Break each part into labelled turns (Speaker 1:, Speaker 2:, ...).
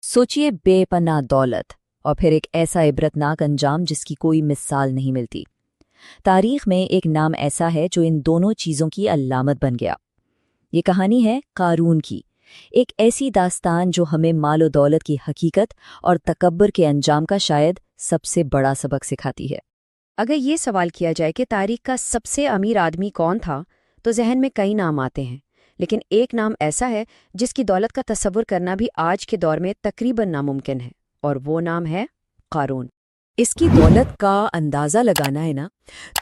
Speaker 1: सोचिए बेपनाह दौलत और फिर एक ऐसा इबरतनाक अंजाम जिसकी कोई मिसाल नहीं मिलती। तारीख में एक नाम ऐसा है जो इन दोनों चीज़ों की अलामत बन गया। ये कहानी है कारून की, एक ऐसी दास्तान जो हमें मालो दौलत की हकीकत और तकब्बर के अंजाम का शायद सबसे बड़ा सबक सिखाती है।
Speaker 2: अगर ये सवाल किया जाए कि तारीख का सबसे अमीर आदमी कौन था, तो जहन में कई नाम आते हैं, लेकिन एक नाम ऐसा है जिसकी दौलत का तसव्वुर करना भी आज के दौर में तकरीबन नामुमकिन है, और वो नाम है कारून।
Speaker 3: इसकी दौलत का अंदाज़ा लगाना है ना,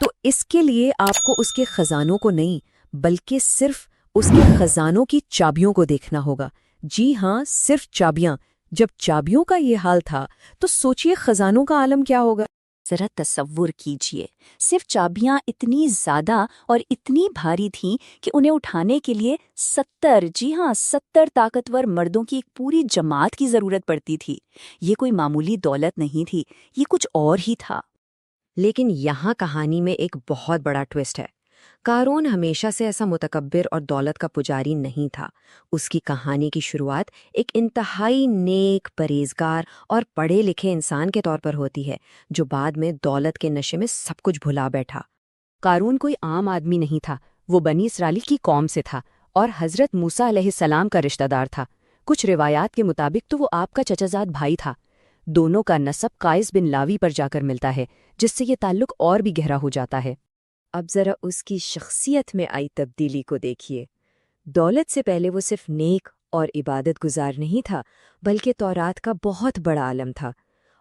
Speaker 3: तो इसके लिए आपको उसके खजानों को नहीं बल्कि सिर्फ उसके खजानों की चाबियों को देखना होगा। जी हाँ, सिर्फ चाबियां। जब चाबियों का ये हाल था तो सोचिए खजानों का आलम क्या होगा।
Speaker 1: जरा तसव्वुर कीजिए, सिर्फ चाबियां इतनी ज्यादा और इतनी भारी थीं कि उन्हें उठाने के लिए 70, जी हाँ 70 ताकतवर मर्दों की एक पूरी जमात की जरूरत पड़ती थी। ये कोई मामूली दौलत नहीं थी, ये कुछ और ही था।
Speaker 2: लेकिन यहाँ कहानी में एक बहुत बड़ा ट्विस्ट है। कारून हमेशा से ऐसा मुतकब्बिर और दौलत का पुजारी नहीं था। उसकी कहानी की शुरुआत एक इंतहाई नेक, परहेजगार और पढ़े लिखे इंसान के तौर पर होती है, जो बाद में दौलत के नशे में सब कुछ भुला बैठा। कारून कोई आम आदमी नहीं था, वो बनी इसराइल की कौम से था और हज़रत मूसा अलैहिस्सलाम का रिश्तेदार था। कुछ रिवायात के मुताबिक तो वो आपका चचाजाद भाई था। दोनों का नसब काइस बिन लावी पर जाकर मिलता है, जिससे ये ताल्लुक और भी गहरा हो जाता है। अब जरा उसकी शख्सियत में आई तब्दीली को देखिए। दौलत से पहले वो सिर्फ नेक और इबादत गुजार नहीं था, बल्कि तौरात का बहुत बड़ा आलम था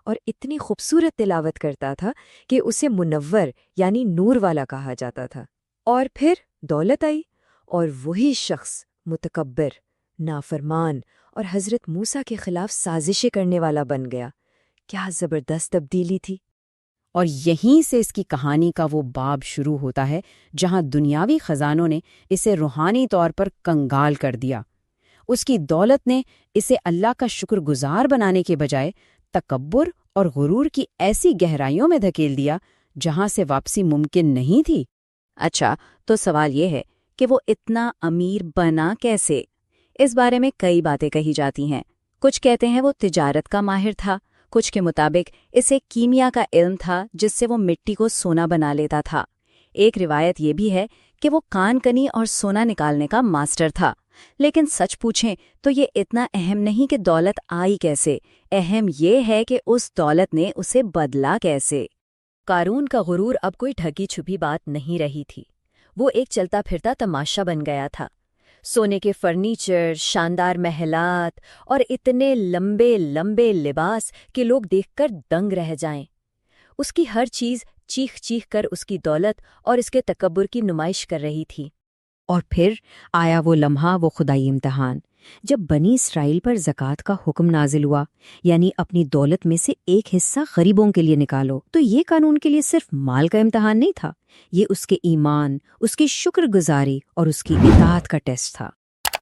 Speaker 2: और इतनी खूबसूरत तिलावत करता था कि उसे मुनव्वर यानी नूर वाला कहा जाता था। और फिर दौलत आई और वही शख्स मुतकब्बिर, नाफरमान और हज़रत मूसा के खिलाफ साजिशें करने वाला बन गया। क्या ज़बरदस्त तब्दीली थी।
Speaker 3: और यहीं से इसकी कहानी का वो बाब शुरू होता है जहां दुनियावी खजानों ने इसे रूहानी तौर पर कंगाल कर दिया। उसकी दौलत ने इसे अल्लाह का शुक्रगुजार बनाने के बजाय तकब्बुर और गुरूर की ऐसी गहराइयों में धकेल दिया जहां से वापसी मुमकिन नहीं थी।
Speaker 1: अच्छा, तो सवाल ये है कि वो इतना अमीर बना कैसे? इस बारे में कई बातें कही जाती हैं। कुछ कहते हैं वो तिजारत का माहिर था, कुछ के मुताबिक इसे कीमिया का इल्म था जिससे वो मिट्टी को सोना बना लेता था। एक रिवायत ये भी है कि वो कानकनी और सोना निकालने का मास्टर था। लेकिन सच पूछें तो ये इतना अहम नहीं कि दौलत आई कैसे, अहम ये है कि उस दौलत ने उसे बदला कैसे। कारून का गुरूर अब कोई ढकी छुपी बात नहीं रही थी। वो एक चलता फिरता तमाशा बन गया था। सोने के फर्नीचर, शानदार महलात और इतने लंबे लंबे लिबास कि लोग देखकर दंग रह जाएं। उसकी हर चीज़ चीख चीख कर उसकी दौलत और इसके तकब्बुर की नुमाइश कर रही थी।
Speaker 2: और फिर आया वो लम्हा, वो खुदाई इम्तिहान, जब बनी इसराइल पर ज़कात का हुक्म नाजिल हुआ, यानी अपनी दौलत में से एक हिस्सा गरीबों के लिए निकालो। तो ये कानून के लिए सिर्फ माल का इम्तिहान नहीं था, ये उसके ईमान, उसकी शुक्रगुजारी और उसकी इताअत का टेस्ट था।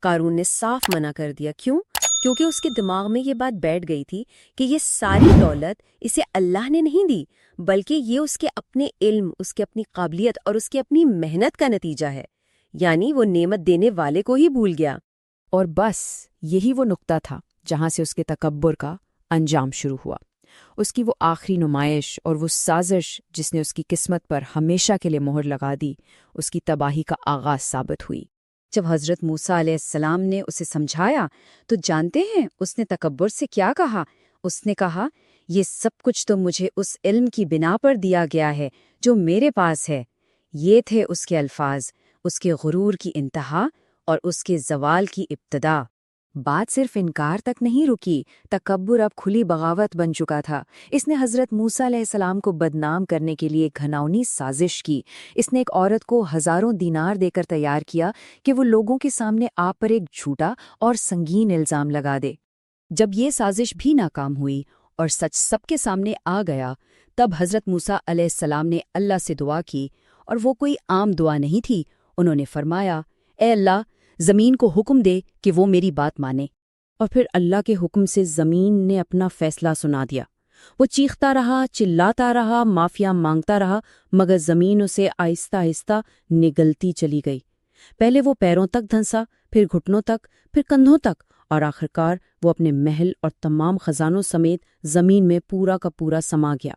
Speaker 2: कारून ने साफ मना कर दिया। क्यों? क्योंकि उसके दिमाग में ये बात बैठ गई थी कि ये सारी दौलत इसे अल्लाह ने नहीं दी, बल्कि ये उसके अपने इल्म, उसके अपनी काबिलियत और उसकी अपनी मेहनत का नतीजा है। यानी वो नेमत देने वाले को ही भूल गया।
Speaker 3: और बस यही वो नुक्ता था जहां से उसके तकब्बुर का अंजाम शुरू हुआ। उसकी वो आखिरी नुमाइश और वो साजिश जिसने उसकी किस्मत पर हमेशा के लिए मोहर लगा दी, उसकी तबाही का आगाज साबित हुई।
Speaker 2: जब हज़रत मूसा अलैहिस्सलाम ने उसे समझाया तो जानते हैं उसने तकब्बुर से क्या कहा? उसने कहा, ये सब कुछ तो मुझे उस इल्म की बिना पर दिया गया है जो मेरे पास है। ये थे उसके अल्फाज, उसके गुरूर की इंतहा और उसके जवाल की इब्तदा। बात सिर्फ इनकार तक नहीं रुकी, तकब्बुर अब खुली बगावत बन चुका था। इसने हज़रत मूसा अलैहिस्सलाम को बदनाम करने के लिए घनावनी साजिश की। इसने एक औरत को हज़ारों दीनार देकर तैयार किया कि वो लोगों के सामने आप पर एक झूठा और संगीन इल्ज़ाम लगा दे। जब ये साजिश भी नाकाम हुई और सच सबके सामने आ गया, तब हज़रत मूसा अलैहिस्सलाम ने अल्लाह से दुआ की, और वो कोई आम दुआ नहीं थी। उन्होंने फरमाया, ए अल्लाह, ज़मीन को हुक्म दे कि वो मेरी बात माने। और फिर अल्लाह के हुक्म से ज़मीन ने अपना फैसला सुना दिया। वो चीखता रहा, चिल्लाता रहा, माफिया मांगता रहा, मगर ज़मीन उसे आहिस्ता आहिस्ता निगलती चली गई। पहले वो पैरों तक धंसा, फिर घुटनों तक, फिर कंधों तक,
Speaker 3: اور آخرکار وہ اپنے محل اور تمام خزانوں سمیت زمین میں پورا کا پورا سما گیا۔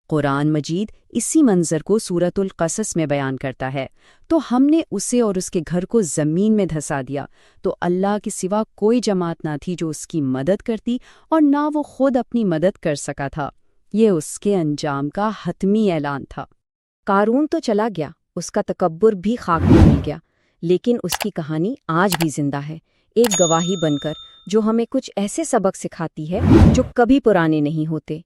Speaker 3: قرآن مجید اسی منظر کو سورۃ القصص میں بیان کرتا ہے، تو ہم نے اسے اور اس کے گھر کو زمین میں دھسا دیا، تو اللہ کے سوا کوئی جماعت نہ تھی جو اس کی مدد کرتی اور نہ وہ خود اپنی مدد کر سکا تھا۔ یہ اس کے انجام کا حتمی اعلان تھا۔
Speaker 2: قارون تو چلا گیا، اس کا تکبر بھی خاک میں مل گیا، لیکن اس کی کہانی آج بھی زندہ ہے، ایک گواہی بن کر جو ہمیں کچھ ایسے سبق سکھاتی ہے جو کبھی پرانے نہیں ہوتے۔